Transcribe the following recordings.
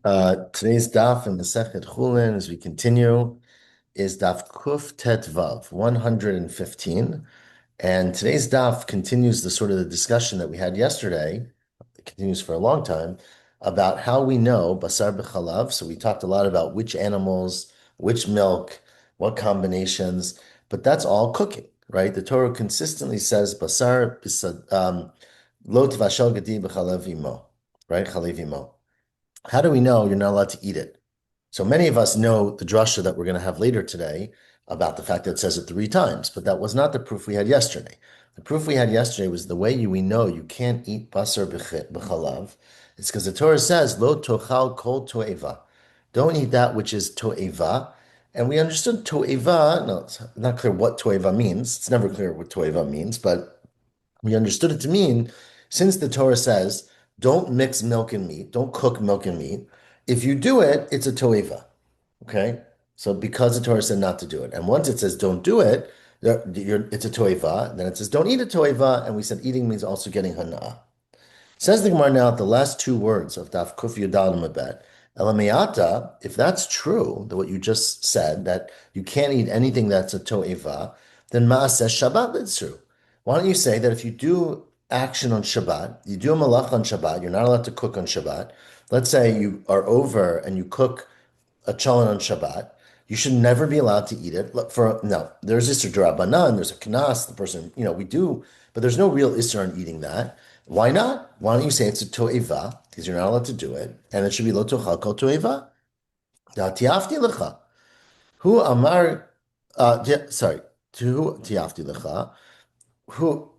Today's daf in the Masechet Chullin, as we continue, is daf Kuf Tet Vav 115. And today's daf continues the sort of the discussion that we had yesterday. It continues for a long time about how we know basar b'chalav. So we talked a lot about which animals, which milk, what combinations, but that's all cooking, right? The Torah consistently says basar lo tvashel gedi b'chalav imo, right? Chalev imo. How do we know you're not allowed to eat it? So many of us know the drasha that we're going to have later today about the fact that it says it three times, but that was not the proof we had yesterday. The proof we had yesterday was the way we know you can't eat basar b'chalav. It's because the Torah says, lo tochal kol to'eva. Don't eat that which is to'eva. And we understood to'eva. No, it's not clear what to'eva means. It's never clear what to'eva means, but we understood it to mean, since the Torah says, don't mix milk and meat, don't cook milk and meat. If you do it, it's a toeva. Okay? So because the Torah said not to do it. And once it says don't do it, it's a toeva. Then it says don't eat a toeva. And we said eating means also getting hana'ah. Says the Gemara now, the last two words of Daf Kuf Yudal Mabet. Elameata, if that's true, that what you just said, that you can't eat anything that's a to'eva, then Ma'aseh Shabbat Litzru. Why don't you say that if you do action on Shabbat, you do a malach on Shabbat, you're not allowed to cook on Shabbat. Let's say you are over and you cook a cholent on Shabbat, you should never be allowed to eat it. No, there's Isser D'Rabbanan, there's a Knas, the person, we do, but there's no real Isser on eating that. Why not? Why don't you say it's a to'eva, because you're not allowed to do it, and it should be lo tochal kol to'eva. Da tiafti lecha. Who amar, sorry, to tiafti lecha. Who,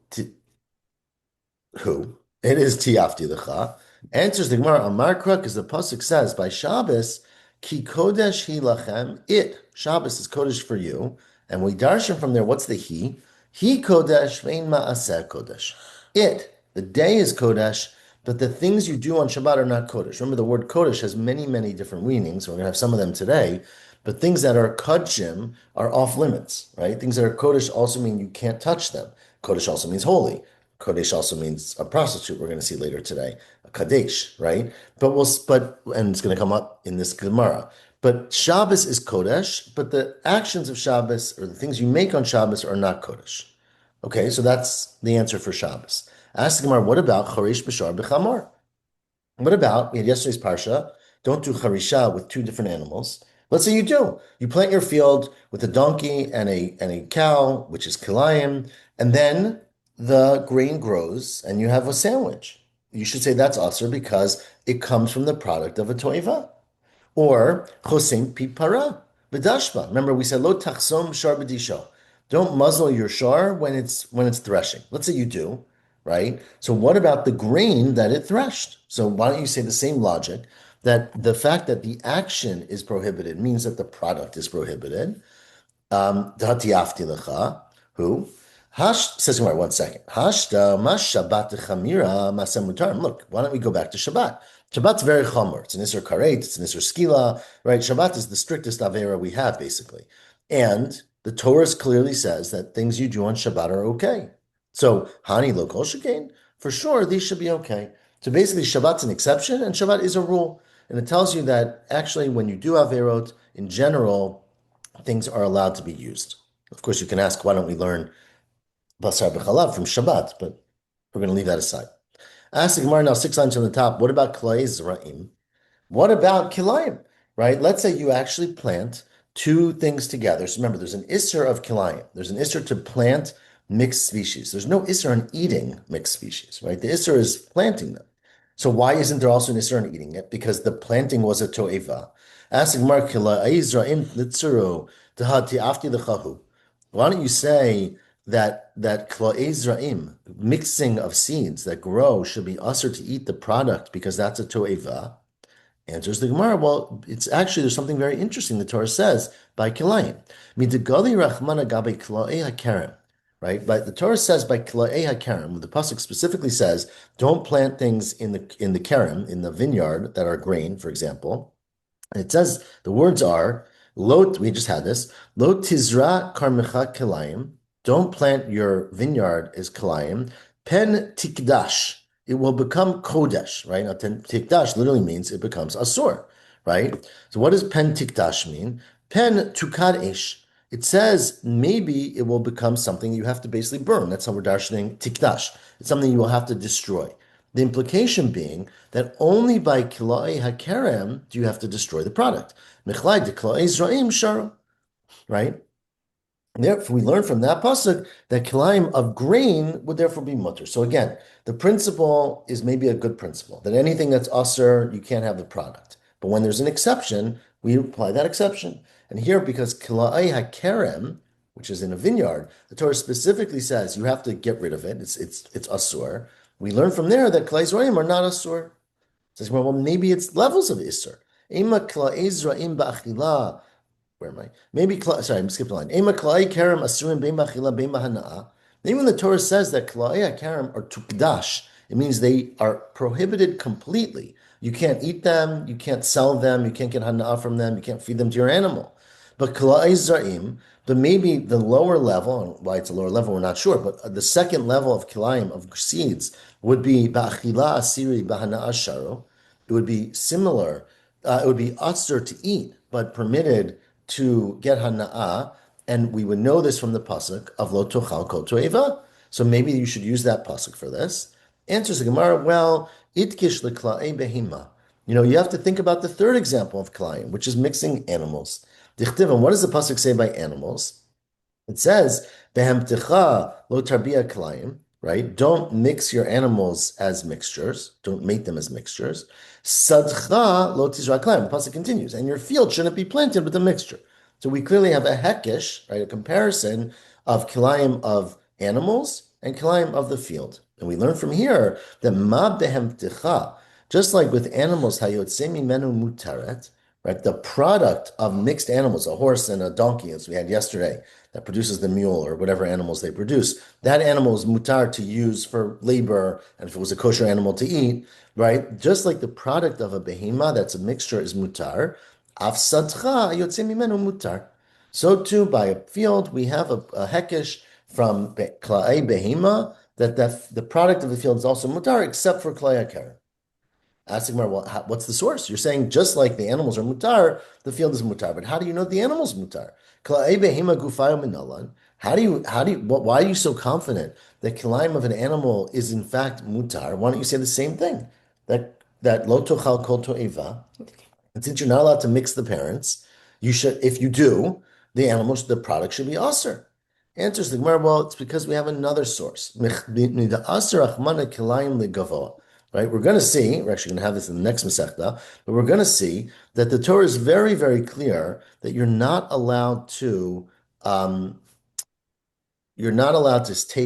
who? It is tiafti lecha. Answers the Gemara Amarkra, because the pasuk says by Shabbos, ki kodesh hi lachem. It Shabbos is kodesh for you, and we darshan from there. What's the he? He kodesh vein maaseh kodesh. It the day is kodesh, but the things you do on Shabbat are not kodesh. Remember, the word kodesh has many, many different meanings. We're going to have some of them today. But things that are kodshim are off limits, right? Things that are kodesh also mean you can't touch them. Kodesh also means holy. Kodesh also means a prostitute. We're going to see later today, a kadesh, right? And it's going to come up in this Gemara. But Shabbos is kodesh, but the actions of Shabbos or the things you make on Shabbos are not kodesh. Okay, so that's the answer for Shabbos. Ask the Gemara, what about Charish B'Shar B'Chamor? What about, we had yesterday's Parsha, don't do Charisha with two different animals. Let's say you do. You plant your field with a donkey and a cow, which is kilayim, and then the grain grows and you have a sandwich. You should say that's usher because it comes from the product of a toiva. Or chosim pi para b'dashba. Remember, we said lo tachsom shar b'disho. Don't muzzle your shar when it's threshing. Let's say you do, right? So what about the grain that it threshed? So why don't you say the same logic that the fact that the action is prohibited means that the product is prohibited? Dati lecha, who? Hash says, "Wait, one second. Hashta mash Shabbat chamira masemutar." Look, why don't we go back to Shabbat? Shabbat's very chomer. It's an Isser Karet, it's an Isser Skila, right? Shabbat is the strictest Avera we have, basically. And the Torah clearly says that things you do on Shabbat are okay. So, Hani lo kol shekain, for sure, these should be okay. So basically, Shabbat's an exception, and Shabbat is a rule. And it tells you that actually, when you do Averot, in general, things are allowed to be used. Of course, you can ask, why don't we learn Basar B'chalav from Shabbat? But we're going to leave that aside. Ask the Gemara now, 6 lines from the top. What about Kalei Zra'im? What about Kilayim? Right? Let's say you actually plant two things together. So remember, there's an Isser of Kilayim. There's an Isser to plant mixed species. There's no Isser on eating mixed species, right? The Isser is planting them. So why isn't there also an Isser on eating it? Because the planting was a To'eva. Ask the Gemara, Kalei Zra'im Litzuru Tahati Afti Lechahu. Why don't you say that klo'ezraim, mixing of seeds that grow, should be usher to eat the product because that's a to'eva? Answers the Gemara, well, it's actually, there's something very interesting the Torah says by kilayim. Midagali rachmana gabe klo'e hakerem. Right? But the Torah says by klo'e hakerem, the pasuk specifically says, don't plant things in the kerem, in the vineyard that are grain, for example. And it says, the words are, Lot, we just had this, Lo tizra karmecha kilayim. Don't plant your vineyard as kalayim. Pen tikdash. It will become kodesh, right? Now, tikdash literally means it becomes asur. right? So what does pen tikdash mean? Pen tukadesh. It says maybe it will become something you have to basically burn. That's how we're darshaning tikdash. It's something you will have to destroy. The implication being that only by kilai hakerem do you have to destroy the product. Mechlai de kilai zraim shara, right? Therefore, we learn from that pasuk that kilayim of grain would therefore be mutter. So again, the principle is maybe a good principle that anything that's usher, you can't have the product. But when there's an exception, we apply that exception. And here, because kilayim hakerem, which is in a vineyard, the Torah specifically says you have to get rid of it. It's asur. We learn from there that kilayim zraim are not asur. It says, well, maybe it's levels of isur. Ema kilayim zraim ba'achila. Where am I? Maybe, sorry, I'm skipping a line. Ema klai karam asurim bein b'achila bein b'hana'a. Maybe when the Torah says that klai karam are tukdash, it means they are prohibited completely. You can't eat them, you can't sell them, you can't get hana'a from them, you can't feed them to your animal. But klai zarim, but maybe the lower level, and why it's a lower level, we're not sure, but the second level of kilayim, of seeds, would be ba'achila asiri b'hana'a sharo. It would be similar, it would be asur to eat, but permitted to get hana'ah, and we would know this from the pasuk of lo tochal kol to'eva. So maybe you should use that pasuk for this. Answers the Gemara, well, itkish lekla'e behima. You have to think about the third example of klayim, which is mixing animals. Dichtiv, and what does the pasuk say by animals? It says, "Behemtecha lo tarbia kalayim," right? Don't mix your animals as mixtures. Don't make them as mixtures. Sadcha lo tizra kalayim. The pasuk continues, and your field shouldn't be planted with a mixture. So we clearly have a hekesh, right? A comparison of kilayim of animals and kilayim of the field. And we learn from here that ma behemtecha, just like with animals, hayotzemi menu mutaret, right? The product of mixed animals, a horse and a donkey, as we had yesterday, that produces the mule or whatever animals they produce, that animal is mutar to use for labor, and if it was a kosher animal to eat, right? Just like the product of a behema that's a mixture is mutar, afsadcha yotzei mimenu mutar. So too, by a field, we have a hekesh from kla'ei behema that the product of the field is also mutar, except for kla'ei hakar. Asking, well, what's the source? You're saying just like the animals are mutar, the field is mutar. But how do you know the animal's mutar? Why are you so confident that kilayim of an animal is in fact mutar? Why don't you say the same thing? That lo tochal kol to'eva. And since you're not allowed to mix the parents, you should, if you do, the product should be aser. Answers the Gemara, well, it's because we have another source. Right? We're going to see, we're actually going to have this in the next Masechta, but we're going to see that the Torah is very, very clear that you're not allowed to take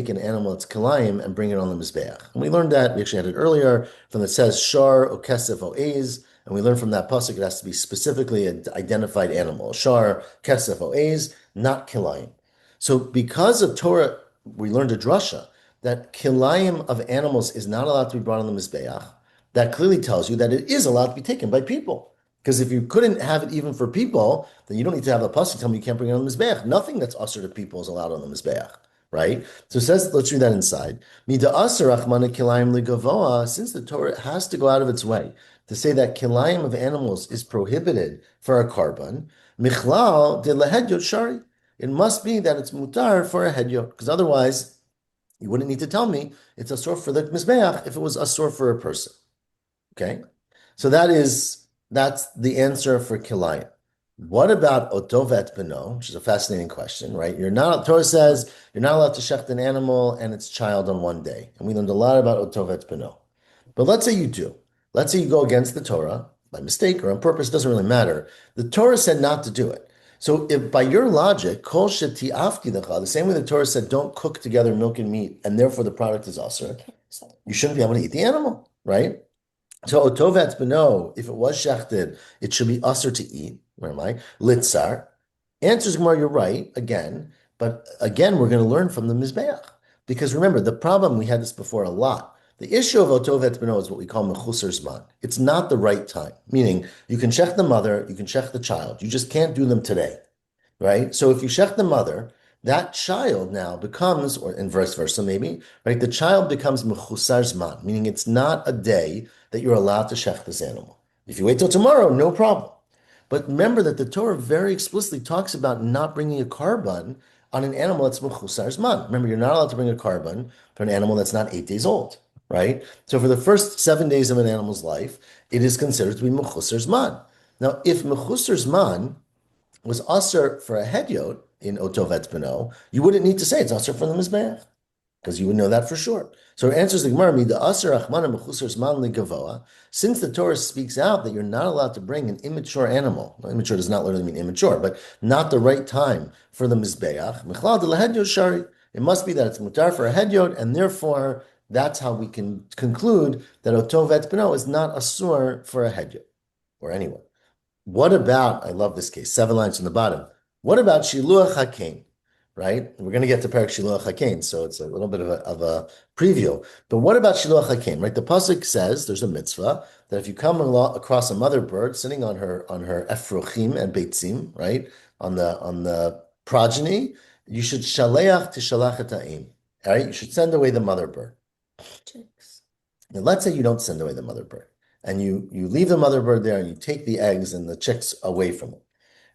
an animal that's kilayim and bring it on the mizbeach. And we learned that, we actually had it earlier, from that says shar o kesef o ez, and we learned from that pasuk it has to be specifically an identified animal. Shar, kesef o ez, not kilayim. So because of Torah, we learned a drasha that kilayim of animals is not allowed to be brought on the mizbeach. That clearly tells you that it is allowed to be taken by people. Because if you couldn't have it even for people, then you don't need to have a pasuk tell me you can't bring it on the mizbeach. Nothing that's usher to people is allowed on the mizbeach, right? So it says, let's read that inside. Mida asher achmana kilayim ligavoa. Since the Torah has to go out of its way to say that kilayim of animals is prohibited for a carbon, michlal de lehedyot shari. It must be that it's mutar for a hedyot, because otherwise you wouldn't need to tell me it's asur for the mizbeach if it was asur for a person. Okay, so that's the answer for kilayim. What about otovet beno, which is a fascinating question, right? Torah says you're not allowed to shecht an animal and its child on one day, and we learned a lot about otovet beno. But let's say you do. Let's say you go against the Torah by mistake or on purpose. Doesn't really matter. The Torah said not to do it. So if by your logic, kol sheti'afti lecha, the same way the Torah said don't cook together milk and meat, and therefore the product is asur, you shouldn't be able to eat the animal, right? So otovet beno, if it was shechted, it should be asur to eat. Where am I? Litzar. Answers Gemara, you're right, again, but again, we're going to learn from the Mizbeach. Because remember, the problem, we had this before a lot. The issue of otovet beno is what we call mechusar zman. It's not the right time, meaning you can shech the mother, you can shech the child. You just can't do them today, right? So if you shech the mother, that child now becomes, or in vice versa maybe, right? The child becomes mechusar zman, meaning it's not a day that you're allowed to shech this animal. If you wait till tomorrow, no problem. But remember that the Torah very explicitly talks about not bringing a carbon on an animal that's mechusar zman. Remember, you're not allowed to bring a carbon for an animal that's not 8 days old, right? So for the first 7 days of an animal's life, it is considered to be mechusar zman. Now, if mechusar zman was usher for a hedyot in otovet beno, you wouldn't need to say it's usher for the mizbeach because you would know that for sure. So it answers the Gemara, the aser achmana mechusar zman ligavoa. Since the Torah speaks out that you're not allowed to bring an immature animal, well, immature does not literally mean immature, but not the right time for the mizbeach, mechlal de lahedyot shari. It must be that it's mutar for a hedyot, and therefore that's how we can conclude that otovet beno is not asur for a hedyot or anyone. What about, I love this case, 7 lines from the bottom. What about Shiluach HaKain, right? We're going to get to Parak Shiluach HaKain, so it's a little bit of a preview. But what about Shiluach HaKain, right? The Pasuk says, there's a mitzvah, that if you come across a mother bird sitting on her efrochim and beitzim, right? On the progeny, you should shaleach tishalach et ha'im, right? You should send away the mother bird. Now, let's say you don't send away the mother bird and you leave the mother bird there and you take the eggs and the chicks away from it.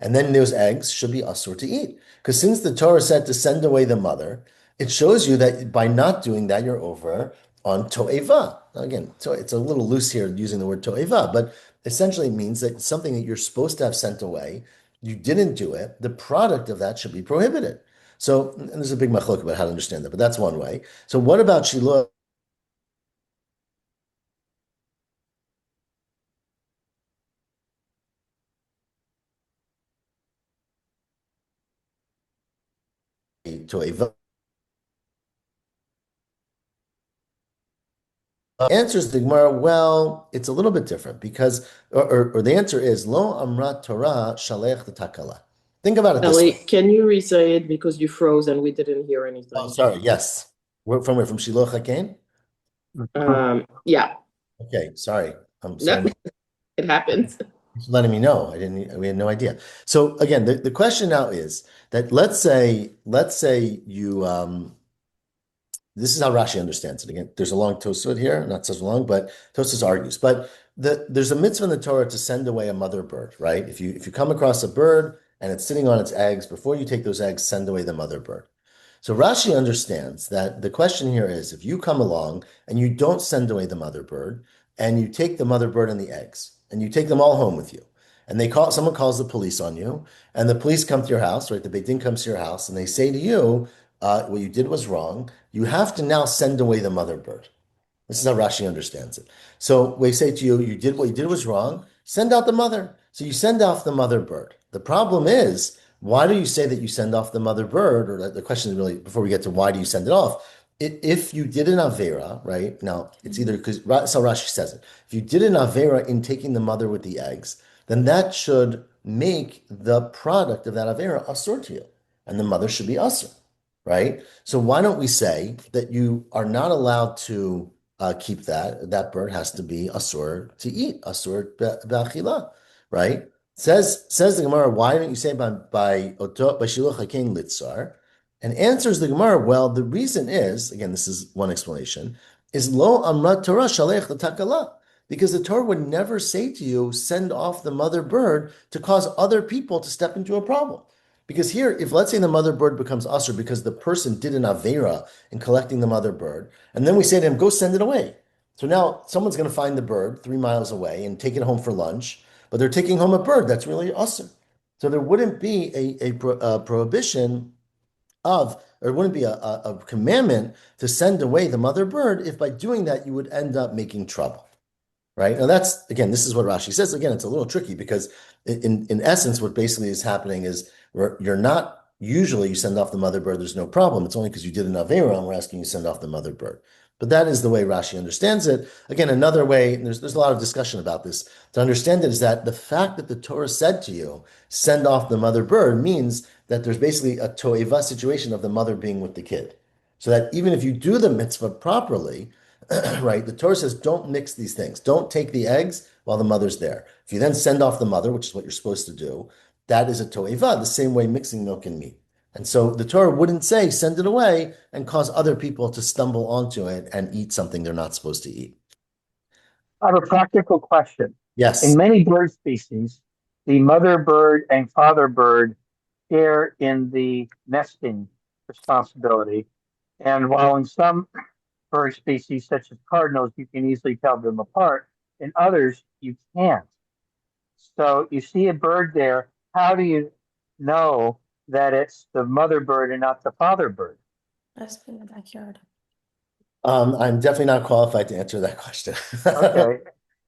And then those eggs should be asur to eat. Because since the Torah said to send away the mother, it shows you that by not doing that, you're over on to'eva. Now, again, so it's a little loose here using the word to'eva, but essentially it means that something that you're supposed to have sent away, you didn't do it, the product of that should be prohibited. So, and there's a big machlok about how to understand that, but that's one way. So what about shiluach to'eva? Answers the Gemara, well, it's a little bit different because, or the answer is, lo amrat Torah shalech the takala. Think about it this Ellie, way. can you re-say it because you froze and we didn't hear Oh, anything? sorry. Yes. From where? From Shiloh HaKain? Yeah, Okay. Sorry. I'm no, sorry. it happens. Thanks for letting me know. We had no idea. So again, the question now is that let's say this is how Rashi understands it. Again, there's a long Tosafot here, not such long, but Tosafot argues. But there's a mitzvah in the Torah to send away a mother bird, right? If you come across a bird and it's sitting on its eggs, before you take those eggs, send away the mother bird. So Rashi understands that the question here is if you come along and you don't send away the mother bird, and you take the mother bird and the eggs, and you take them all home with you, and someone calls the police on you, and the police come to your house, right? The Beit Din comes to your house, and they say to you, what you did was wrong. You have to now send away the mother bird. This is how Rashi understands it. So we say to you, what you did was wrong. Send out the mother. So you send off the mother bird. The problem is, why do you say that you send off the mother bird? Or the question is really, before we get to why do you send it off? If you did an avera, right? Now, it's either because, that's how Rashi says it. If you did an avera in taking the mother with the eggs, then that should make the product of that avera asur to you. And the mother should be asur, right? So why don't we say that you are not allowed to keep that bird has to be asur to eat, asur b'achila, right? Says the Gemara, why don't you say by shiluch hakein litzar? And answers the Gemara, well, the reason is, again, this is one explanation, is lo amrat Torah shalech l'takala. Because the Torah would never say to you, send off the mother bird to cause other people to step into a problem. Because here, if let's say the mother bird becomes usher because the person did an avera in collecting the mother bird, and then we say to him, go send it away. So now someone's going to find the bird 3 miles away and take it home for lunch, but they're taking home a bird that's really usher. So there wouldn't be a prohibition of, or it wouldn't be a commandment to send away the mother bird if by doing that you would end up making trouble. Right? Now that's, again, this is what Rashi says. Again, it's a little tricky because in essence, what basically is happening is you're not, usually you send off the mother bird, there's no problem. It's only because you did an avera and we're asking you to send off the mother bird. But that is the way Rashi understands it. Again, another way, and there's a lot of discussion about this, to understand it is that the fact that the Torah said to you, send off the mother bird, means that there's basically a to'eva situation of the mother being with the kid. So that even if you do the mitzvah properly, right? The Torah says, don't mix these things. Don't take the eggs while the mother's there. If you then send off the mother, which is what you're supposed to do, that is a to'eva, the same way mixing milk and meat. And so the Torah wouldn't say, send it away and cause other people to stumble onto it and eat something they're not supposed to eat. I have a practical question. Yes. In many bird species, the mother bird and father bird share in the nesting responsibility. And while in some bird species, such as cardinals, you can easily tell them apart, in others, you can't. So you see a bird there. How do you know that it's the mother bird and not the father bird? Best in the backyard. I'm definitely not qualified to answer that question. Okay.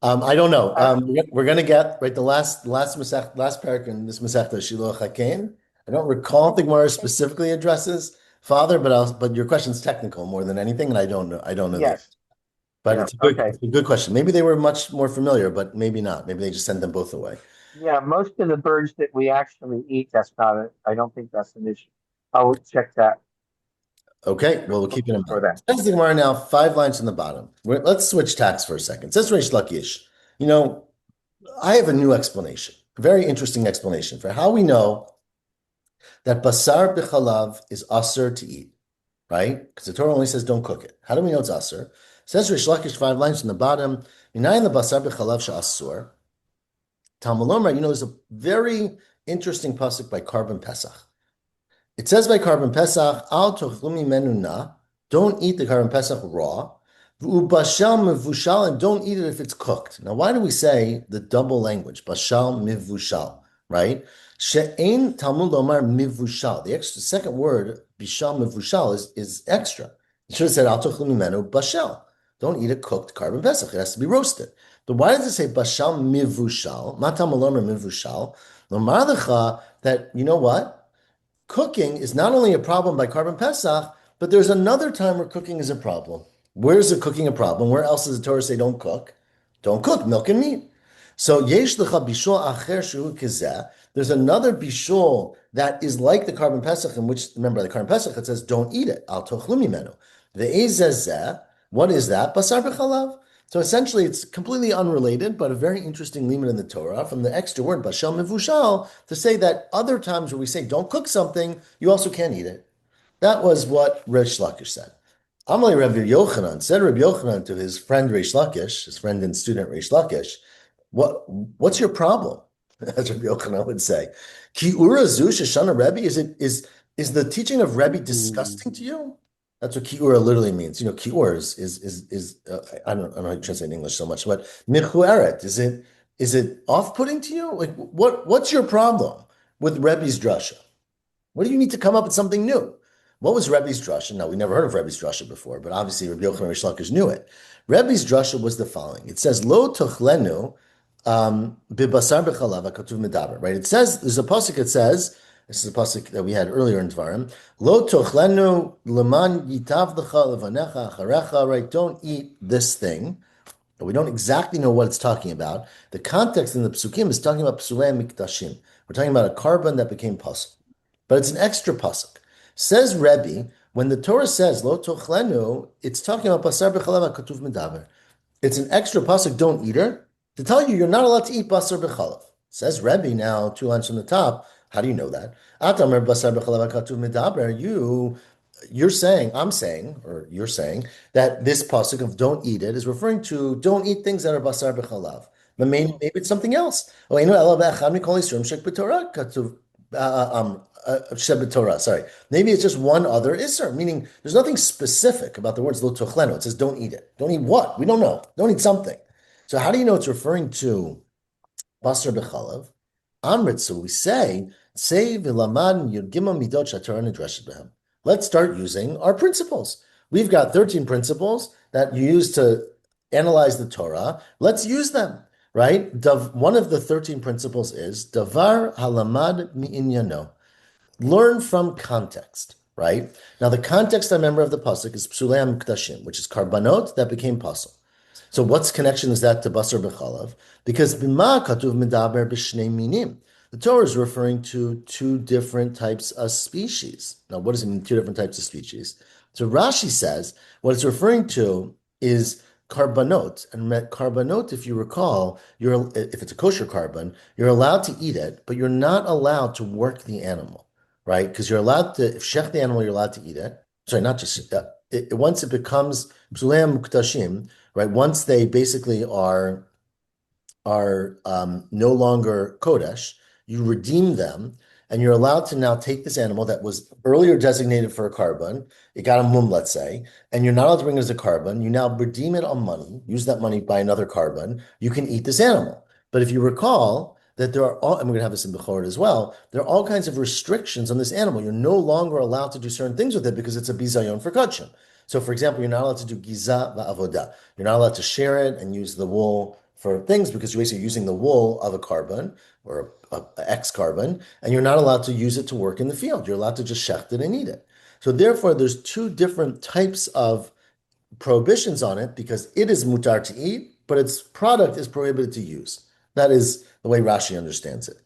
I don't know. Uh, We're gonna get right last paragraph in this Masechta Shiloh Hakein. I don't recall if the Gemara specifically addresses father, but your question's technical more than anything, and I don't know. I don't know the. yes. But Yeah. Okay. it's a good question. Maybe they were much more familiar, but maybe not. Maybe they just sent them both away. Yeah. Most of the birds that we actually eat, that's not it. I don't think that's an issue. I'll check that. Okay, well, we'll keep it in For mind. that. Says the Gemara now, 5 lines from the bottom. Let's switch tacks for a second. It says Reish Lakish. You know, I have a new explanation, a very interesting explanation for how we know that basar b'chalav is asur to eat, right? Because the Torah only says don't cook it. How do we know it's asur? It says Reish Lakish 5 lines from the bottom. Minayin the basar b'chalav she'asur. Talmud Lomar, there's a very interesting pasuk by Karban Pesach. It says by Karban Pesach, Al tochlu menuna, don't eat the Karban Pesach raw. Bashal mivushal, and don't eat it if it's cooked. Now, why do we say the double language, bashal mivushal, right? She'ein Talmud Lomar mivushal. The extra second word, bishal mivushal, is extra. It should have said Al tochlu menu bashal. Don't eat a cooked Karban Pesach. It has to be roasted. But why does it say bashal mivushal? Ma Talmud Lomar mivushal. Lomar lecha that you know what? Cooking is not only a problem by Karban Pesach, but there's another time where cooking is a problem. Where's the cooking a problem? Where else does the Torah say don't cook? Don't cook milk and meat. So yesh lecha bishul acher shu kizeh. There's another bishul that is like the Karban Pesach, in which remember the Karban Pesach it says don't eat it. Al tochlu mimenu. Ve'ezezeh. What is that? Basar b'chalav. So essentially, it's completely unrelated, but a very interesting limit in the Torah from the extra word bashal mivushal to say that other times where we say don't cook something, you also can't eat it. That was what Reish Lakish said. Amalei Rabbi Yochanan said Rabbi Yochanan to his friend Reish Lakish, his friend and student Reish Lakish, what's your problem? As Rabbi Yochanan would say, Ki ura zu sheshana Rebbe, is the teaching of Rebbe disgusting to you? That's what ki'ura literally means. Ki'ur I don't know how to translate in English so much, but michueret, is it off-putting to you? Like what's your problem with Rebbe's drasha? What do you need to come up with something new? What was Rebbe's drasha? Now, we never heard of Rebbe's drasha before, but obviously Rabbi Yochanan Rish Lakish knew it. Rebbe's drasha was the following. It says, Lo tuchlenu bibasar b'chalav katuv medaber, right? It says, there's a pasuk that says, this is a pasuk that we had earlier in Dvarim, Lo tuchlenu leman yitav lecha levanecha acharecha, right? Don't eat this thing. We don't exactly know what it's talking about. The context in the psukim is talking about psulei mikdashim. We're talking about a carbon that became pasuk. But it's an extra pasuk. Says Rebbe, when the Torah says lo tochlenu, it's talking about basar b'chalav katuv medaber. It's an extra pasuk, don't eat her, to tell you you're not allowed to eat basar b'chalav. Says Rebbe now, 2 lines from the top. How do you know that? Atamer basar b'chalav katuv medaber. You're saying, I'm saying, or you're saying that this pasuk of don't eat it is referring to don't eat things that are basar b'chalav. But maybe it's something else. Torah, sorry. Maybe it's just one other Isser, meaning there's nothing specific about the words lo tochlenu. It says don't eat it. Don't eat what? We don't know. Don't eat something. So how do you know it's referring to basar b'chalav? Amrit, so we say v'lamad yudgimah midot shatorah nidreshet behem. Let's start using our principles. We've got 13 principles that you use to analyze the Torah. Let's use them, right? One of the 13 principles is davar halamad mi'inyano. Learn from context, right? Now, the context I remember of the pasuk is psulei mikdashim, which is karbanot that became pasuk. So, what's connection is that to basar b'chalav? Because bima katuv medaber b'shnei minim. The Torah is referring to two different types of species. Now, what does it mean, two different types of species? So Rashi says what it's referring to is karbanot. And karbanot, if you recall, if it's a kosher carbon, you're allowed to eat it, but you're not allowed to work the animal, right? Because you're allowed to, if shech the animal, you're allowed to eat it. Sorry, not just once it becomes psulei muktashim, right? Once they basically are are no longer Kodesh, you redeem them, and you're allowed to now take this animal that was earlier designated for a carbon, it got a mum, let's say, and you're not allowed to bring it as a carbon. You now redeem it on money, use that money, buy another carbon. You can eat this animal. But if you recall that there are all, and we're going to have this in Bechorot as well, there are all kinds of restrictions on this animal. You're no longer allowed to do certain things with it because it's a bizayon for kachim. So, for example, you're not allowed to do giza va'avoda. You're not allowed to share it and use the wool for things because you're basically using the wool of a carbon or a X carbon, and you're not allowed to use it to work in the field. You're allowed to just shecht it and eat it. So therefore, there's two different types of prohibitions on it because it is mutar to eat, but its product is prohibited to use. That is the way Rashi understands it.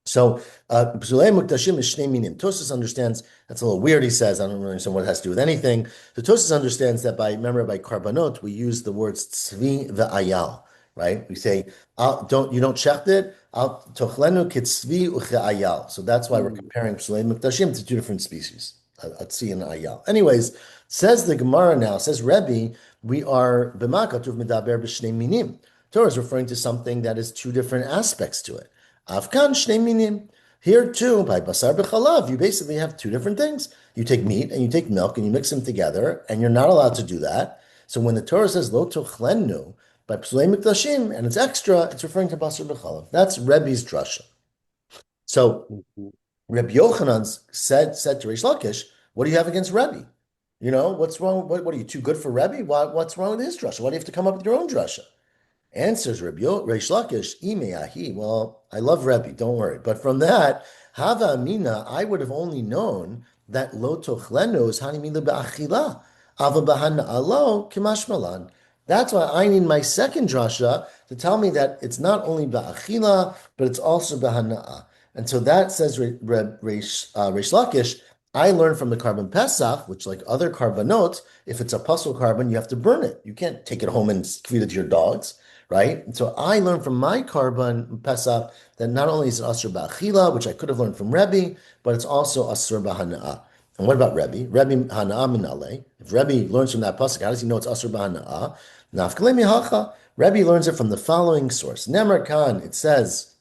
So, Psulei Muktashim is Shnei Minim. Tosfos understands, that's a little weird, he says, I don't really understand what it has to do with anything. So Tosfos understands that remember, by karbanot, we use the words tzvi ve'ayal, right? We say, you don't shecht it, tochlenu kitzvi u'che'ayal. So that's why we're comparing Psulei Muktashim to two different species, a tzvi and an ayal. Anyways, says the Gemara now, says Rebbe, we are b'ma katuv medaber b'shnei minim. Torah is referring to something that is two different aspects to it. Afkan shnei minim. Here too, by basar b'chalav, you basically have two different things. You take meat and you take milk and you mix them together, and you're not allowed to do that. So when the Torah says lo tochlenu by psulei mikdashim and it's extra, it's referring to basar b'chalav. That's Rebbe's drasha. So Rebbe Yochanan said to Reish Lakish, "What do you have against Rebbe? You know, what's wrong? What are you too good for Rebbe? What's wrong with his drasha? Why do you have to come up with your own drasha?" Answers Reish Lakish, Imeahi. Well, I love Rebbe, don't worry. But from that, Hava Amina, I would have only known that lo tochlenu is hanimila ba'achila. Ava b'hana alo kimashmalan. That's why I need my second drasha to tell me that it's not only ba'achila, but it's also b'hana'a. And so that says Reish Lakish, I learned from the carbon Pesach, which like other carbonot, if it's a puzzle carbon, you have to burn it. You can't take it home and feed it to your dogs. Right? And so I learned from my carbon Pesach that not only is it Asur Ba'achila, which I could have learned from Rebbe, but it's also Asur Ba'hana'ah. And what about Rebbe? Rebbe Hana'ah Minale. If Rebbe learns from that Pesach, how does he know it's Asur Ba'hana'ah? Nafkale Mihacha. Rebbe learns it from the following source. Nemar Khan, it says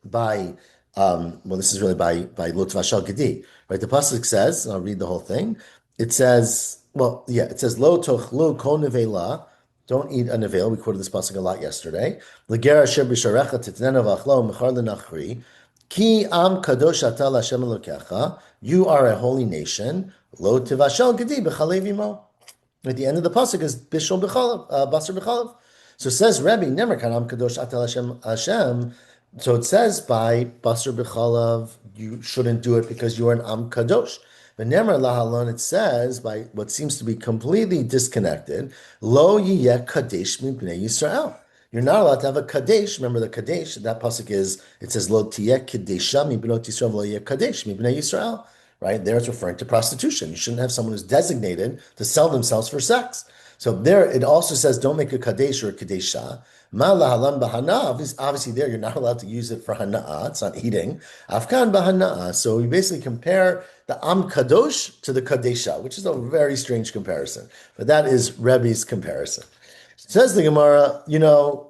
by, this is really by Lot Vashal Gedi, right? The Pasuk says, I'll read the whole thing. It says, it says, Lo tochlu kol nevela. Don't eat a nevel. We quoted this pasuk a lot yesterday. L'ger asher b'sharecha titnena v'achlo mechar l'nachri. Ki am kadosh ata l'Hashem Elokecha. You are a holy nation. Lo tivashel gedi b'chalev imo. At the end of the pasuk is bishol b'chalav, basar b'chalav. So it says Rebbe, never kan am kadosh ata l'Hashem. So it says by basar b'chalav, you shouldn't do it because you are an am kadosh. But Nemar Lahalon, it says, by what seems to be completely disconnected, Lo yiyeh kadesh mibnei Yisrael. You're not allowed to have a kadesh. Remember the kadesh, that pasuk is, it says, Lo tiyeh kadesha mibnot Yisrael, lo yiyeh kadesh mibnei Yisrael. Right? There it's referring to prostitution. You shouldn't have someone who's designated to sell themselves for sex. So there it also says, don't make a kadesh or a kadesha. Ma lahalan bahana, obviously there you're not allowed to use it for hana'a, it's not eating. Afkan bahana'a. So we basically compare the am kadosh to the kadesha, which is a very strange comparison. But that is Rebbe's comparison. Says the Gemara,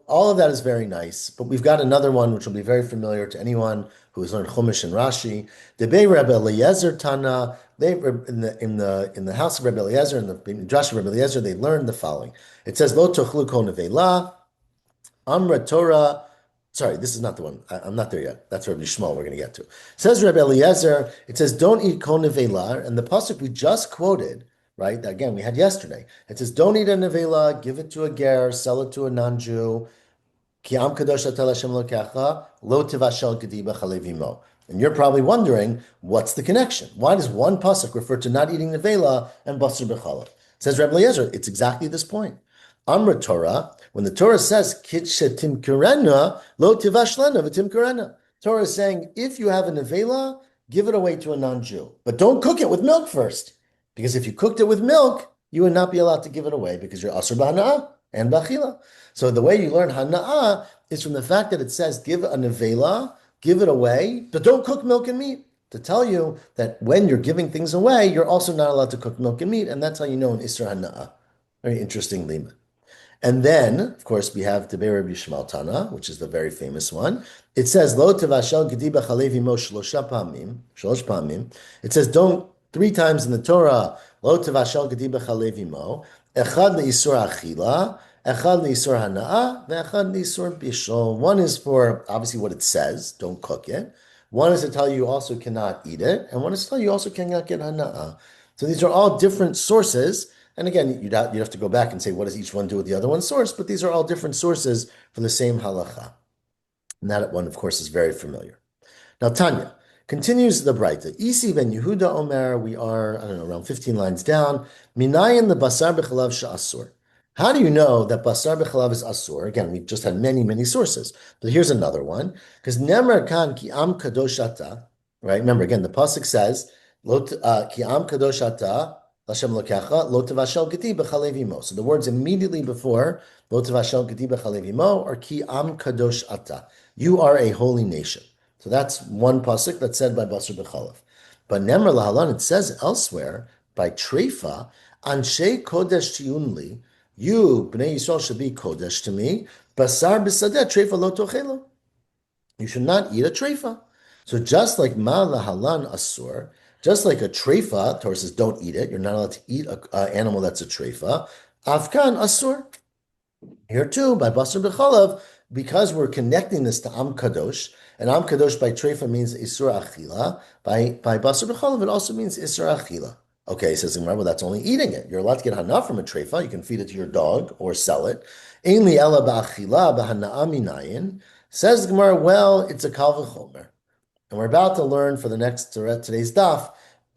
all of that is very nice, but we've got another one which will be very familiar to anyone who has learned Chumash and Rashi. Debei Rebbe Eliezer Tana. They in the house of Rebbe Eliezer, in the Midrash of Rebbe Eliezer, they learned the following. It says, Lo tochlu kol nevela, Amra Torah. Sorry, this is not the one. I'm not there yet. That's Rebbe Shmuel we're going to get to. It says Rebbe Eliezer, it says, don't eat kol nevela, and the pasuk we just quoted, right? Again, we had yesterday. It says, don't eat a nevela, give it to a ger, sell it to a non-Jew. Ki am kadosh atel Hashem Elokecha, lo tivashel gedi b'chalev imo. And you're probably wondering, what's the connection? Why does one pasuk refer to not eating nevela and basar b'chalav? Says Rebbe Eliezer, it's exactly this point. Amra Torah, when the Torah says, Kitshetim kurena, lo tivashlena v'tim kurena. Torah is saying, if you have a nevela, give it away to a non-Jew. But don't cook it with milk first. Because if you cooked it with milk, you would not be allowed to give it away because you're asur b'hana'ah and b'achila. So the way you learn hana'ah is from the fact that it says, give a nevela, give it away, but don't cook milk and meat. To tell you that when you're giving things away, you're also not allowed to cook milk and meat, and that's how you know an isra hana'ah. Very interesting lima. And then, of course, we have Debei Rabbi Yishmael Tana, which is the very famous one. It says, Lo tevashel gedi b'chalev imo shalosh pamim. It says, don't, 3 times in the Torah, Lo tevashel gedi b'chalev imo, echad le'isur achila, echad le'isur hana'ah, ve'echad le'isur bishol. One is for, obviously, what it says, don't cook it. One is to tell you you also cannot eat it, and one is to tell you also cannot get hana'ah. So these are all different sources. And again, you'd have to go back and say, what does each one do with the other one's source? But these are all different sources for the same halacha. And that one, of course, is very familiar. Now, Tanya continues the Braita. Isi ben Yehuda Omer, we are, I don't know, around 15 lines down. Minayin the basar b'chalav sha'asur. How do you know that basar b'chalav is asur? Again, we've just had many, many sources. But here's another one. Because nemer kan ki am kadosh ata, right? Remember, again, the pasuk says, ki am kadosh ata, Lashem lokecha, lo tevashel gedi b'chalev imo. So the words immediately before lo tevashel gedi b'chalev imo are ki am kadosh ata. You are a holy nation. So that's one pasuk that's said by Basar b'chalev. But Nemar lahalan, it says elsewhere by Treifa, Anshe kodesh tiyunli, you bnei Yisrael should be kodesh to me. Basar b'sadeh treifa lo tochelo. You should not eat a treifa. So just like ma lahalan asur. Just like a treifa, Torah says don't eat it. You're not allowed to eat an animal that's a treifa. Afkan asur. Here too, by Basar b'chalav, because we're connecting this to Am Kadosh, and Am Kadosh by treifa means Isur Achila. By Basar b'chalav, it also means Isur Achila. Okay, says Gemara, well, that's only eating it. You're allowed to get hana from a treifa. You can feed it to your dog or sell it. Ein li ela ba'achila b'hana'a minayin. Says Gemara, well, it's a kal v'chomer. And we're about to learn for the next today's daf,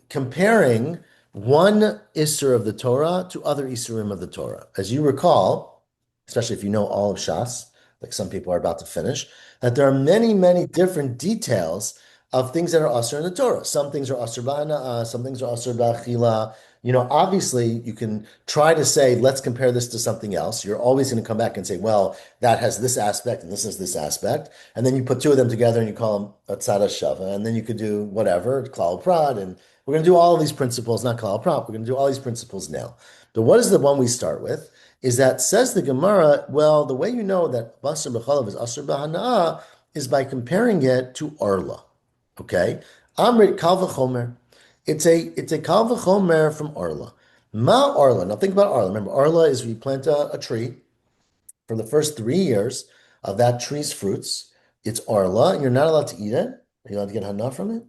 comparing one Isser of the Torah to other Isserim of the Torah. As you recall, especially if you know all of Shas, like some people are about to finish, that there are many, many different details of things that are Asr in the Torah. Some things are Asr ba'ana'ah, some things are Asr ba'achila. You know, obviously, you can try to say, let's compare this to something else. You're always going to come back and say, well, that has this aspect and this is this aspect. And then you put two of them together and you call them a tzara shava. And then you could do whatever, klal prad. And we're going to do all of these principles, not klal prad. We're going to do all these principles now. But what is the one we start with? Is that says the Gemara, well, the way you know that basar b'chalav is asr b'hana'ah is by comparing it to arla. Okay? Amrit kal v'chomer. It's a kal v'chomer from Arla. Ma Arla. Now think about Arla. Remember, Arla is we plant a tree. For the first 3 years of that tree's fruits, it's Arla, and you're not allowed to eat it. Are you allowed to get hana from it?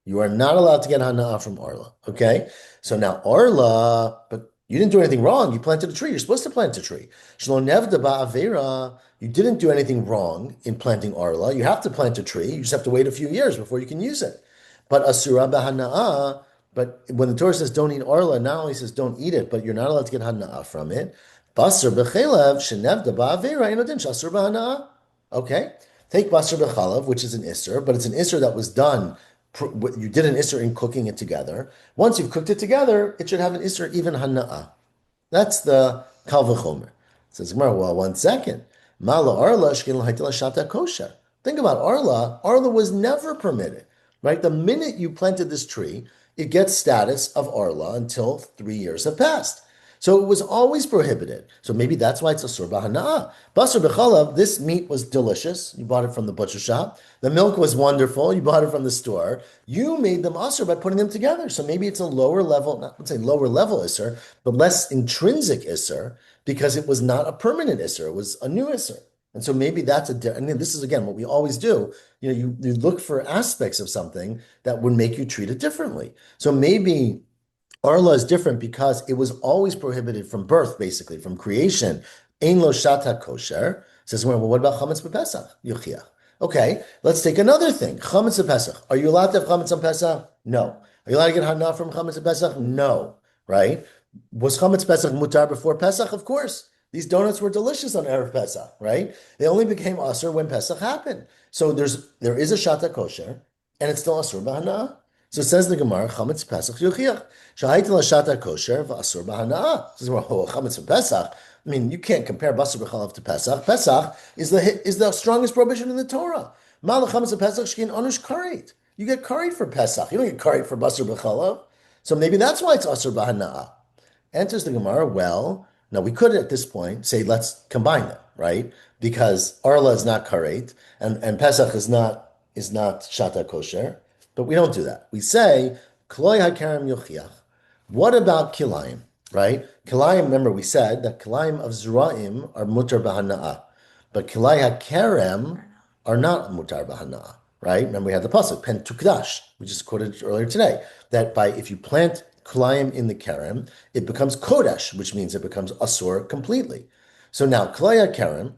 You are not allowed to get hana from Arla. Okay? So now Arla, but you didn't do anything wrong. You planted a tree. You're supposed to plant a tree. Shlo nevda ba'avera. You didn't do anything wrong in planting Arla. You have to plant a tree. You just have to wait a few years before you can use it. But asura b'hana'ah, but when the Torah says don't eat orla, not only says don't eat it, but you're not allowed to get hana'ah from it. Basar b'chelev shenevda ba'avera inodin shasur b'hana'ah. Okay, take basar b'chalev, which is an isser, but it's an isser that was done. You did an isser in cooking it together. Once you've cooked it together, it should have an isser even hana'ah. That's the kal v'chomer. Says Gemara, well, 1 second. Mala arla shkin l'haytila shata kosher. Think about arla. Arla was never permitted. Right? The minute you planted this tree, it gets status of Arla until 3 years have passed. So it was always prohibited. So maybe that's why it's asur b'hana'ah. Basar b'chalav, this meat was delicious. You bought it from the butcher shop. The milk was wonderful. You bought it from the store. You made them asur by putting them together. So maybe it's a lower level, not let's say lower level isser, but less intrinsic isser because it was not a permanent isser. It was a new isser. And so maybe that's and this is, again, what we always do. You know, you look for aspects of something that would make you treat it differently. So maybe Arla is different because it was always prohibited from birth, basically, from creation. Ein lo shata kosher. Says, well, what about chametz b'Pesach? Yuchiach. Okay, let's take another thing. Chametz b'Pesach. Are you allowed to have chametz on Pesach? No. Are you allowed to get hana from chametz b'Pesach? No. Right? Was chametz Pesach mutar before Pesach? Of course. These donuts were delicious on Erev Pesach, right? They only became asur when Pesach happened. So there is a shata kosher, and it's still asur b'hana'ah. So it says the Gemara, chametz Pesach yuchiach. Shahayit la shata kosher v'asur b'hana'ah. It says, well, chametz for Pesach. I mean, you can't compare basar b'chalav to Pesach. Pesach is the strongest prohibition in the Torah. Mal chametz Pesach shkin anush karet. You get karet for Pesach. You don't get karet for basar b'chalav. So maybe that's why it's asur b'hana'ah. Enters the Gemara, well, Now we could at this point say let's combine them, right? Because Arla is not karet and Pesach is not shata kosher, but we don't do that. We say kloy hakerem yochiach. What about kilayim, right? Kilayim, remember we said that kilayim of zraim are mutar b'hana'ah, but kilay hakerem are not mutar b'hana'ah, right? Remember we had the pasuk pen tukdash, we just quoted earlier today, that if you plant kilayim in the kerem, it becomes kodesh, which means it becomes asur completely. So now kilay hakerem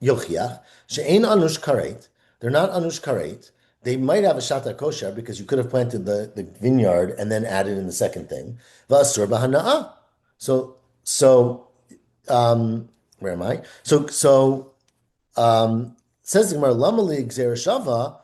yochiach she'ein anush karet. They're not anush karet. They might have a shata kosher because you could have planted the vineyard and then added in the second thing. V'asur b'hana'ah. So where am I? Says the Gemara, lama li gzera shava.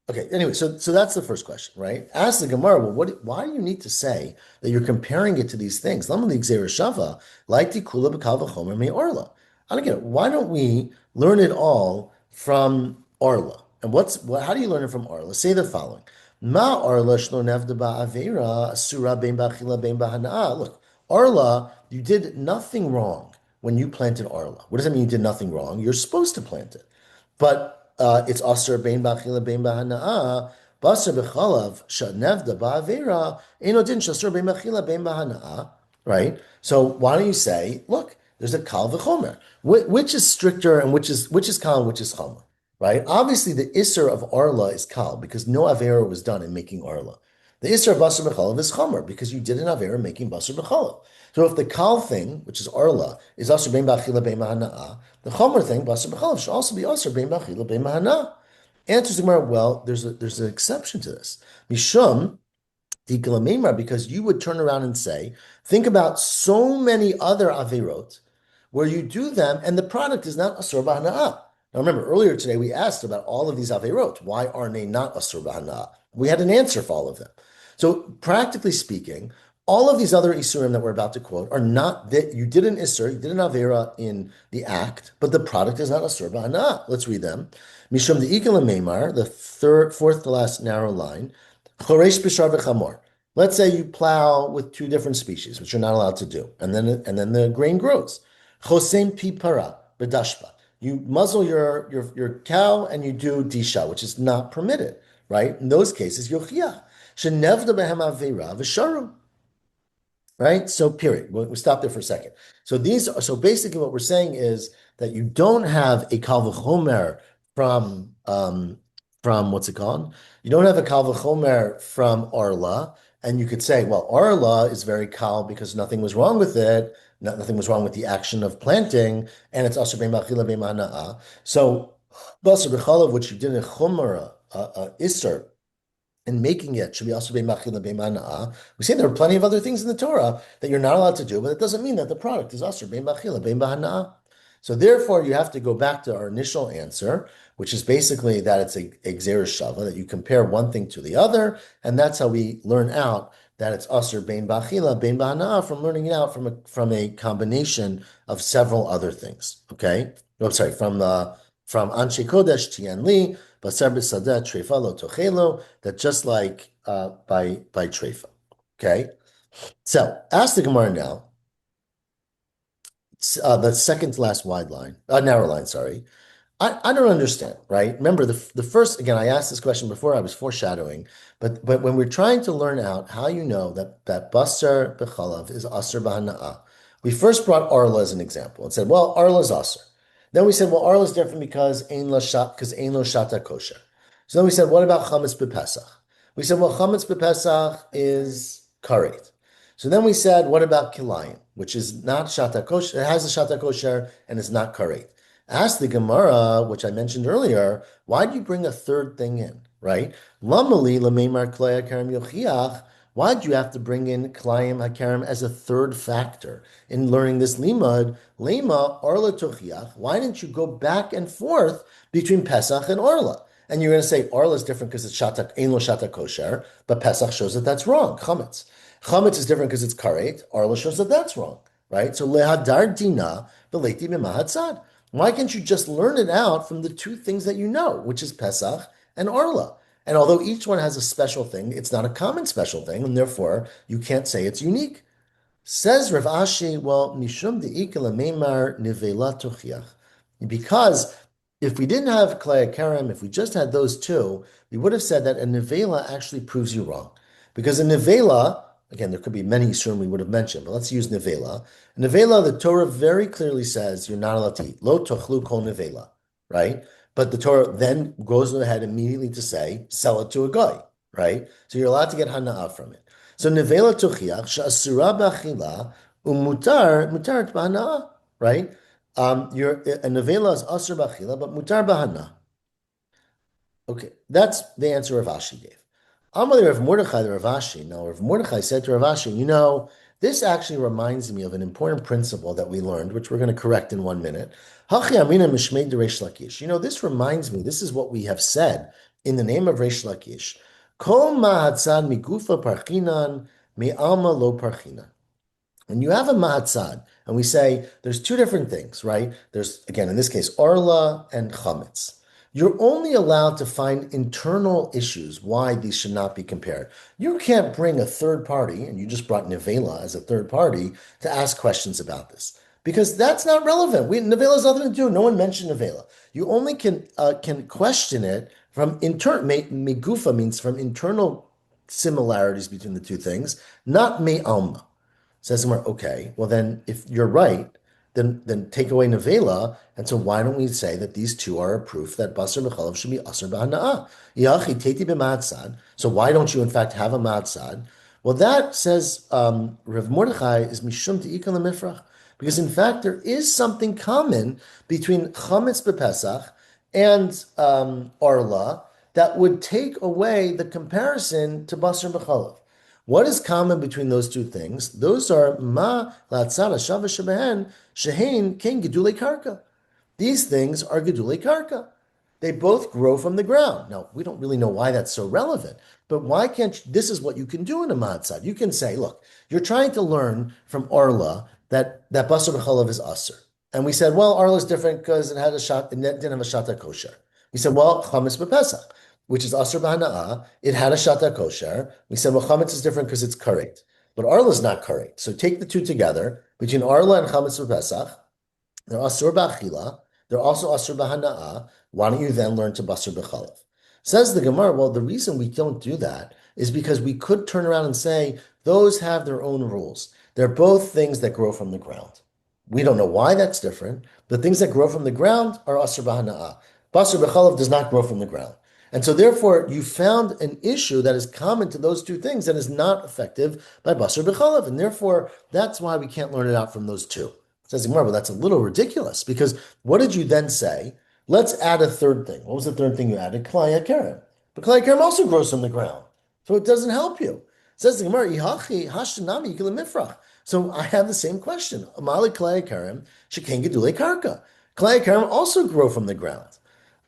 Okay, anyway, so that's the first question, right? Ask the Gemara, well, why do you need to say that you're comparing it to these things? Lama li gzera shava, like tikula b'kal v'chomer me orla. I don't get it. Why don't we learn it all from Orla? And how do you learn it from Orla? Say the following. Ma Orla shlo nevda ba'avera asura bein ba'achila bein ba'hana'ah. Look, Orla, you did nothing wrong when you planted Orla. What does that mean you did nothing wrong? You're supposed to plant it. But it's asur bein ba'achila bein ba'hana'ah. Basar b'chalav shanevda ba'avera eno din shasur bein ba'achila bein ba'hana'ah. Right? So why don't you say, look, there's a kal v'chomer. Which is stricter and which is kal and which is chomer, right? Obviously, the isser of arla is kal because no avera was done in making arla. The isser of basar b'chalav is chomer because you did an avera making basar b'chalav. So if the kal thing, which is arla, is asur bein b'achila bein b'hana'ah, the chomer thing, basar b'chalav, should also be asur bein b'achila bein b'hana'ah. Answers the Gemara, well, there's an exception to this. Mishum because you would turn around and say, think about so many other averot where you do them and the product is not asur b'hana'ah. Now remember, earlier today we asked about all of these averot. Why are they not asur b'hana'ah? We had an answer for all of them. So practically speaking, all of these other isurim that we're about to quote are not that you did an isur, you did an avera in the act, but the product is not asur b'hana'ah. Let's read them. Mishum the ikal meimar, the fourth to last narrow line. Choresh b'shar v'chamor. Let's say you plow with two different species, which you're not allowed to do, and then the grain grows. Chosem pi para b'dashpa. You muzzle your cow and you do disha, which is not permitted, right? In those cases, yochiach shenevda behem avera v'sharu. Right? So period. We'll stop there for a second. So basically what we're saying is that you don't have a kal v'chomer from what's it called? You don't have a kal v'chomer from Arla, and you could say, well, Arla is very kal because nothing was wrong with it, nothing was wrong with the action of planting, and it's asur bein b'achila bein b'hana'ah. So basar b'chalav, which you did in chomer, isser, and making it should be also bein b'achila bein b'hana'ah. We say there are plenty of other things in the Torah that you're not allowed to do, but it doesn't mean that the product is asur bein b'achila bein b'hana'ah. So therefore, you have to go back to our initial answer, which is basically that it's a gzera shava, that you compare one thing to the other, and that's how we learn out that it's asur bein b'achila bein b'hana'ah from learning it out from a combination of several other things. Okay, sorry, from anshe kodesh tian li baser b'sadeh treifa lo tochelo, that just like by treifa. Okay, so ask the Gemara now. The second to last narrow line, sorry. I don't understand, right? Remember, the first, again, I asked this question before, I was foreshadowing, but when we're trying to learn out how you know that basar b'chalav is asur b'hana'ah, we first brought Arla as an example and said, well, Arla is asur. Then we said, well, Arla is different because ein lo shata kosher. So then we said, what about chametz b'pesach? We said, well, chametz b'pesach is karet. So then we said, what about kilayim, which is not shata kosher, it has a shata kosher and is not karet. Ask the Gemara, which I mentioned earlier, why do you bring a third thing in, right? Lamali lameimar klei hakarim yochiach. Why do you have to bring in klayim hakarim as a third factor in learning this limud? Lema arla tochiach. Why didn't you go back and forth between Pesach and Arla? And you're going to say Arla is different because it's ein lo shata kosher, but Pesach shows that that's wrong. Chametz. Chametz is different because it's karet. Arla shows that that's wrong, right? So lehadar dina b'leiti b'mahatzad. Why can't you just learn it out from the two things that you know, which is Pesach and Arla? And although each one has a special thing, it's not a common special thing, and therefore you can't say it's unique. Says Rav Ashi, well, mishum de'ikala meimar nivela tuchiach. Because if we didn't have Klei Kerem, if we just had those two, we would have said that a nevela actually proves you wrong. Because a nevela, again, there could be many isurim we would have mentioned, but let's use nevela. Nevela, the Torah very clearly says you're not allowed to eat. Lo tochlu kol nevela, right? But the Torah then goes ahead immediately to say, sell it to a guy, right? So you're allowed to get hana'ah from it. So nevela tuchiach she'asura b'achila mutaret b'hana'ah, right? A nevela is asur b'achila, but mutar b'hana'ah. Okay, that's the answer Rav Ashi gave. Amalei Rav Mordechai the Rav Ashi. Now, Rav Mordechai said to Rav Ashi, this actually reminds me of an important principle that we learned, which we're going to correct in 1 minute. Hachi amina mishmei de Reish Lakish. This reminds me, this is what we have said in the name of Reish Lakish. Kol mahatzad migufa parchinan me alma lo parchinan. When you have a mahatzad, and we say there's two different things, right? There's, again, in this case, orla and chametz. You're only allowed to find internal issues why these should not be compared. You can't bring a third party, and you just brought Nevela as a third party, to ask questions about this. Because that's not relevant. Nevela has nothing to do. No one mentioned Nevela. You only can question it from internal. Megufa means from internal similarities between the two things, not me alma. Says somewhere, okay, well then if you're right, then take away nevela, and so why don't we say that these two are a proof that basar b'chalav should be asar b'hana'ah? Yachi teti b'ma'atzad. So why don't you in fact have a ma'atzad? Well, that says Rav Mordechai is mishum te'ikal lemifrach, because in fact there is something common between chametz b'pesach and arla that would take away the comparison to basar b'chalav. What is common between those two things? Those are ma latzara shava shebehen shehein ken gedulei karka. These things are gedulei karka. They both grow from the ground. Now, we don't really know why that's so relevant, but why can't this is what you can do in a matzad. You can say, look, you're trying to learn from Arla that basar b'chalav is aser. And we said, well, Arla is different because it didn't have a shata kosher. We said, well, chametz b'pesach, which is asur b'hana'ah, it had a shata kosher. We said, well, chametz is different because it's karet. But Arla is not karet. So take the two together. Between Arla and chametz b'pesach, they're asur b'achila. They're also asur b'hana'ah. Why don't you then learn to basar b'chalav? Says the Gemara, well, the reason we don't do that is because we could turn around and say, those have their own rules. They're both things that grow from the ground. We don't know why that's different. The things that grow from the ground are asur b'hana'ah. Basar b'chalav does not grow from the ground. And so therefore, you found an issue that is common to those two things that is not effective by basar b'chalav. And therefore, that's why we can't learn it out from those two. Says the Gemara, well, that's a little ridiculous, because what did you then say? Let's add a third thing. What was the third thing you added? Klei Kerem. But Klei Kerem also grows from the ground. So it doesn't help you. Says the Gemara, Ihachi hashtanami yikil mifrach. So I have the same question. Amali Klei Kerem, sheken gedulei karka. Klei Kerem also grow from the ground.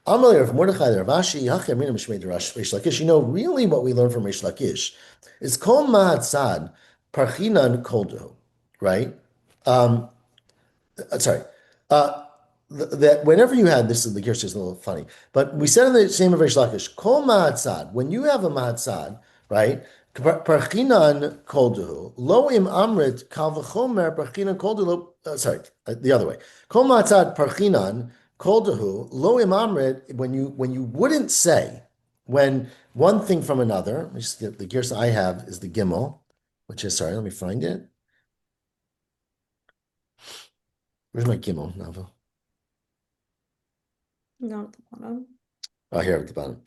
Amalei Rav Mordechai Rav Ashi, Hachi amina mishmei de Reish Lakish. Really what we learn from Reish Lakish is kol mahatzad parchinan koldo, right? Sorry. That whenever you had this, the Gersh is a little funny, but we said in the same of Reish Lakish, kol mahatzad, when you have a mahatzad, right? Parchinan kolduhu, lo im amrit kal v'chomer parchinan kolduhu. Sorry, the other way. Kol mahatzad parchinan kolduhu, lo im amrit. When you wouldn't say when one thing from another. The Gersh I have is the Gimel, which is sorry. Let me find it. Where's my Gimel, Nava? Not at the bottom. Oh, here at the bottom.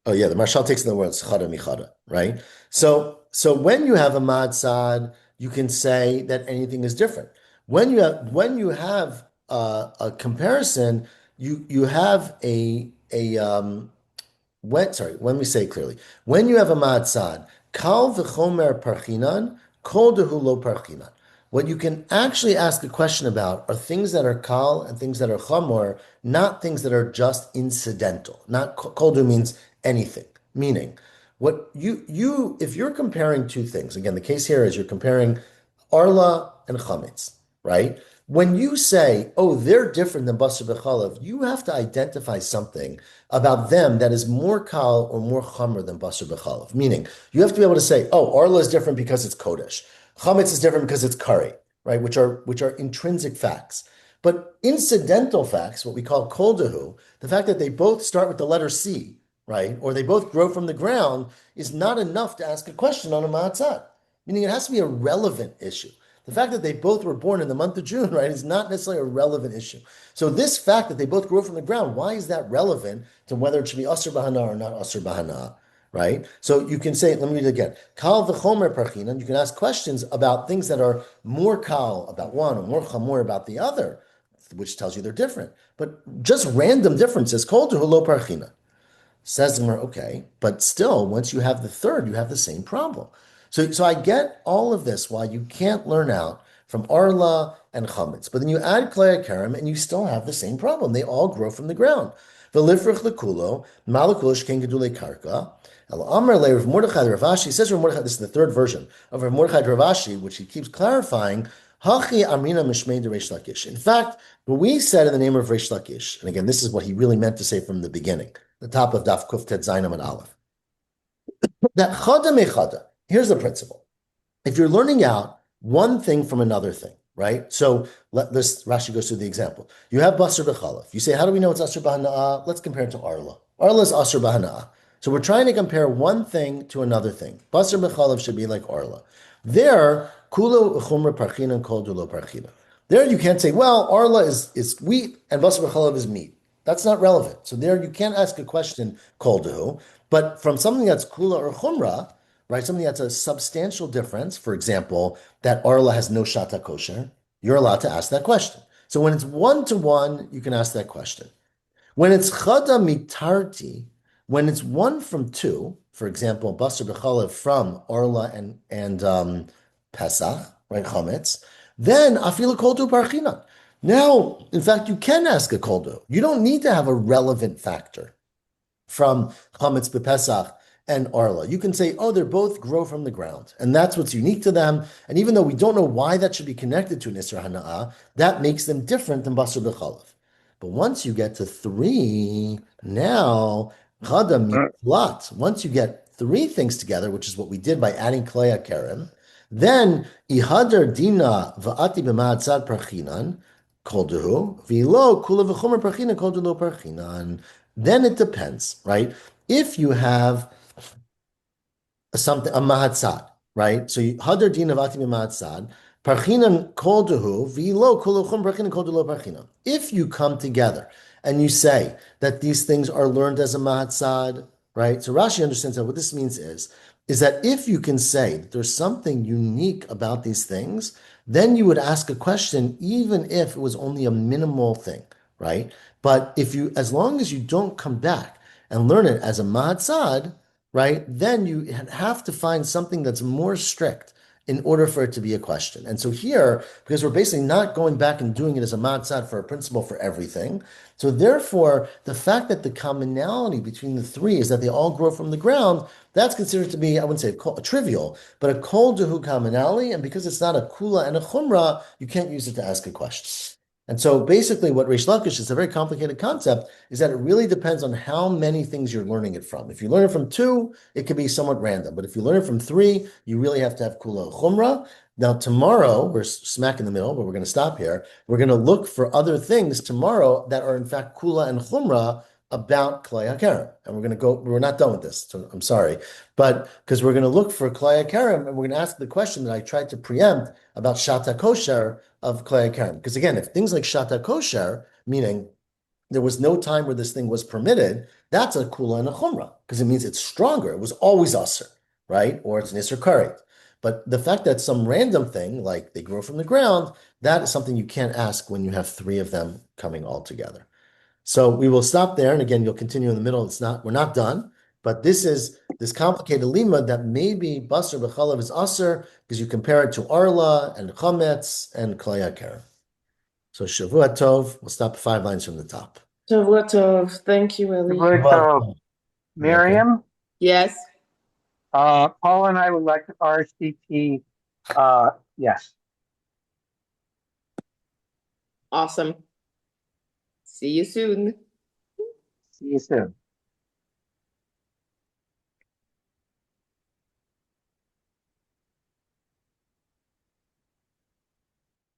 Oh, yeah, the Marshal takes in the words chada michada, right? So when you have a matzad, you can say that anything is different. When you have a comparison, you have when we say clearly, when you have a matzad, kal v'chomer parchinan, kol dehu lo parchinan. What you can actually ask a question about are things that are kal and things that are chamor, not things that are just incidental. Not koldu means anything. Meaning, what if you're comparing two things, again, the case here is you're comparing arla and chametz, right? When you say, oh, they're different than basar b'chalav, you have to identify something about them that is more kal or more chamor than basar b'chalav. Meaning, you have to be able to say, oh, arla is different because it's kodesh. Chametz is different because it's kari, right? Which are intrinsic facts. But incidental facts, what we call kol dehu, the fact that they both start with the letter C, right, or they both grow from the ground, is not enough to ask a question on a ma'atzad. Meaning it has to be a relevant issue. The fact that they both were born in the month of June, right, is not necessarily a relevant issue. So this fact that they both grow from the ground, why is that relevant to whether it should be asr bahana or not asr bahana? Right? So you can say, let me read it again. Kal v'chomer parchinan, you can ask questions about things that are more kal about one or more chamor about the other, which tells you they're different. But just random differences, kol to lo parchina. Says the Gemara, okay, but still, once you have the third, you have the same problem. So I get all of this why you can't learn out from Arla and Chametz, but then you add Klei Karim and you still have the same problem. They all grow from the ground. V'lifrich lekulo, malakulish ken gedule karka. El Amar le Rav Mordechai Ravashi says Rav Mordechai. This is the third version of Rav Mordechai Ravashi, which he keeps clarifying. Hachi Amrina Mishmei de Reish Lakish. In fact, what we said in the name of Reish Lakish, and again, this is what he really meant to say from the beginning, the top of Daf Kuf Tet Zainam and Aleph. That chada mechada. Here's the principle. If you're learning out one thing from another thing, right? So this Rashi goes through the example. You have basar b'chalav. You say, how do we know it's asr b'hana'ah? Let's compare it to arla. Arla is asr b'hana'ah. So we're trying to compare one thing to another thing. Basar b'chalav should be like arla. There, kulo chumra parchina and kol dulo parchina. There you can't say, well, arla is wheat and basar b'chalav is meat. That's not relevant. So there you can't ask a question kol duhu. But from something that's kula or chumra, right? Something that's a substantial difference, for example, that Arla has no shata kosher, you're allowed to ask that question. So when it's 1-to-1, you can ask that question. When it's chada mitarti, when it's 1 from 2, for example, basar b'chalev from Arla and Pesach, right, chametz, then afilu koldu parchinan. Now, in fact, you can ask a koldu. You don't need to have a relevant factor from chametz b'Pesach and Arla. You can say, oh, they're both grow from the ground. And that's what's unique to them. And even though we don't know why that should be connected to an Isra Hana'ah, that makes them different than Basar B'chalav. But once you get to 3, now, Chada Miklat, once you get 3 things together, which is what we did by adding Klei HaKerem, then Ihadar Dina Va'ati B'ma'at Tzad Parchinan, Kol Duhu, V'lo Kula V'chomer Parchinan, Kol Duhu Parchinan. Then it depends, right? If you have a mahatzad, right? So hadar din of atim mahatzad, parchinan kol dehu v'lo kuluchum parchinan kol delo parchinan. If you come together and you say that these things are learned as a mahatzad, right? So Rashi understands that what this means is that if you can say that there's something unique about these things, then you would ask a question even if it was only a minimal thing, right? But if you, as long as you don't come back and learn it as a mahatzad, right, then you have to find something that's more strict in order for it to be a question. And so here, because we're basically not going back and doing it as a matzad for a principle for everything, so therefore, the fact that the commonality between the 3 is that they all grow from the ground, that's considered to be, I wouldn't say a trivial, but a kol dehu commonality, and because it's not a kula and a chumra, you can't use it to ask a question. And so basically what Reish Lakish is a very complicated concept is that it really depends on how many things you're learning it from. If you learn it from 2, it could be somewhat random. But if you learn it from 3, you really have to have kula chumra. Now tomorrow, we're smack in the middle, but we're going to stop here. We're going to look for other things tomorrow that are in fact kula and chumra about Klei HaKerem. And we're not done with this, so I'm sorry. But because we're going to look for Klei HaKerem and we're going to ask the question that I tried to preempt about Shata Kosher of Klei HaKerem. Because again, if things like Shata Kosher, meaning there was no time where this thing was permitted, that's a Kula and a Chumrah, because it means it's stronger. It was always Aser, right? Or it's an Isser Karet. But the fact that some random thing, like they grow from the ground, that is something you can't ask when you have 3 of them coming all together. So we will stop there, and again, you'll continue in the middle. We're not done, but this is this complicated lima that maybe basar b'chalav is aser because you compare it to arla and chametz and klei HaKerem. So Shavua Tov. We'll stop 5 lines from the top. Shavua Tov. Thank you, Eli. Miriam? Yes. Paul and I would like to RSVP. Yes. Awesome. See you soon. See you soon.